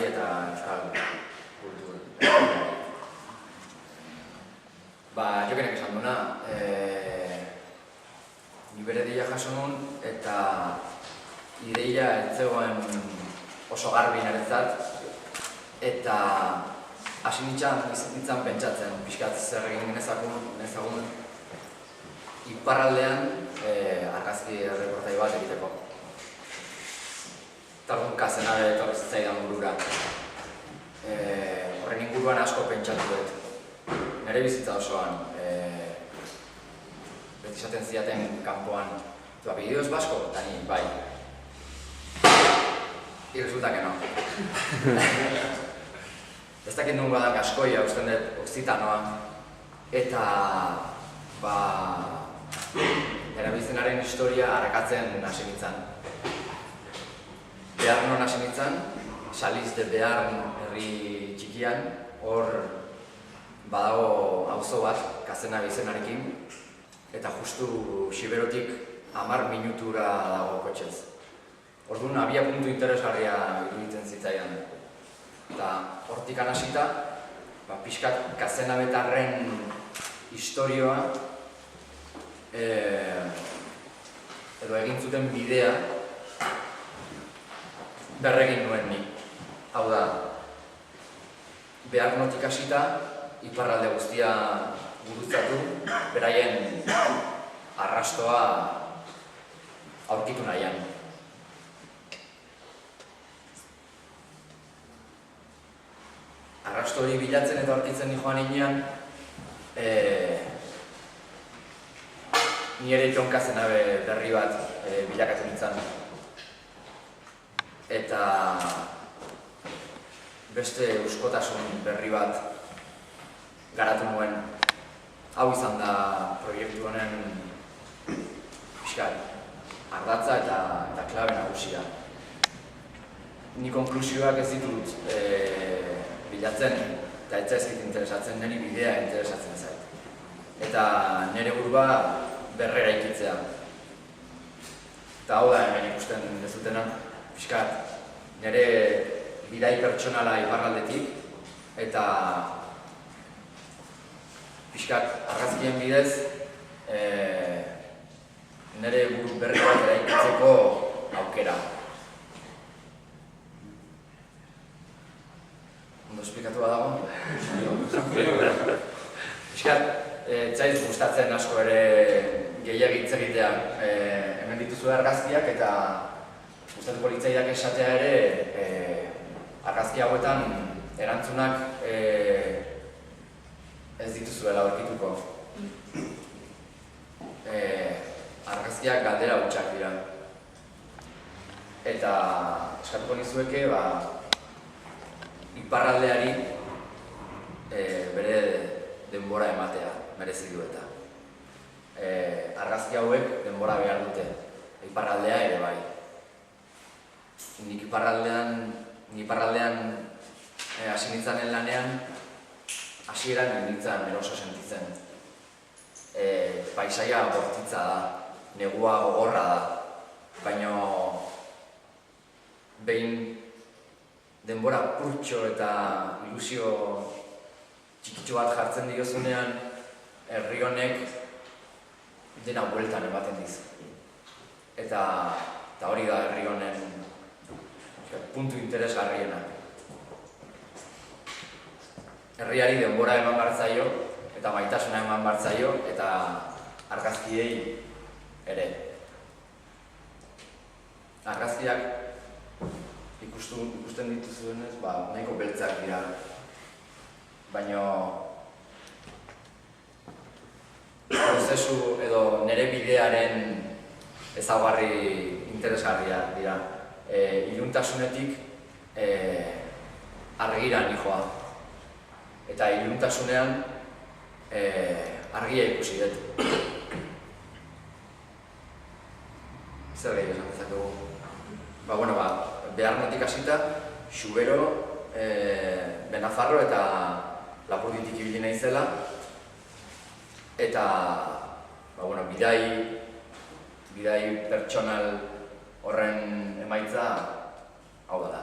euskarari eta euskal kultur. Jokenek esan duna, ni bere deia jaso nun eta ideia ez zegoen oso garbi niretzat eta hasi nintzen pentsatzen, pixkat zer egin genezagun iparraldean argazki erreportai bat egiteko. Targun kazenabe etorri zitzaidan burura. Horren inguruan asko pentsatu dut. Nere bizitza osoan, beti esaten zidaten kanpoan, bideoz basko, eta ni, bai. Y resulta que no. Ez dakit nungo da gaskoia, usten dut oksitanoa, eta erabiltzenaren historia harrakatzen hasi nintzen. Bearnon hasi nintzen, Saliz de Bearn herri txikian, hor badago auzo bat, Kazena izenarekin, eta justu Xiberotik 10 minutura dago kotxez. Orduan, abia puntu interesgarria iruditzen zitzaidan. Eta hortik hasita, pixkat Kazena betarren historioa edo egin zuten bidea berregin nuen ni. Hau da, Bearnotik hasita, iparralde guztia gurutzatu, beraien arrastoa aurkitu nahian. Arrasto hori bilatzen eta aurkitzen joan inean, ni ere Jon Kazenabe berri bat bilakatu nintzen. Eta beste euskotasun berri bat garatu nuen. Hau izan da proiektu honen pixkat ardatza eta klabe nagusia. Ni konklusioak ez ditut bilatzen eta ez zaizkit interesatzen, niri bidea interesatzen zait. Eta nire burua berrera ikitzea. Eta hau da hemen ikusten dezutena, pixkat nire bidai pertsonala iparraldetik eta pixkat argazkien bidez nire buru berri bat eraikitzeko aukera. Ondo esplikatu badago? Pixkat, zaiz gustatzen asko ere gehiagi hitz egitea. Hemen dituzu argazkiak eta gustatuko litzaidak esatea ere argazki hauetan erantzunak ez dituzuela aurkituko. Argazkiak galdera hutsak dira. Eta eskatuko nizueke, iparraldeari bere denbora ematea merezi du eta. Argazki hauek denbora behar dute, iparraldea ere bai. Nik iparraldean hasi nintzanen lanean, hasieran nintzen eroso sentitzen. Paisaia bortitza da, negua gogorra da, baina behin denbora purtxo eta ilusio txikitxo bat jartzen diozunean, herri honek dena bueltan ematen dizu. Eta hori da herri honen puntu interesgarriena. Herriari denbora eman bartzaio, eta maitasuna eman bartzaio, eta argazkiei ere. Argazkiak ikusten dituzuenez, nahiko beltzak dira. Baina prozesu edo nire bidearen ezaugarri interesgarria dira. Iluntasunetik argira nijoa. Eta iluntasunean argia ikusi dut. Zer gehiago esan dezakegu? Bearnotik hasita, Xubero, Benafarro eta Lapurditik ibili naizela. Eta bidai pertsonal horren emaitza hau da.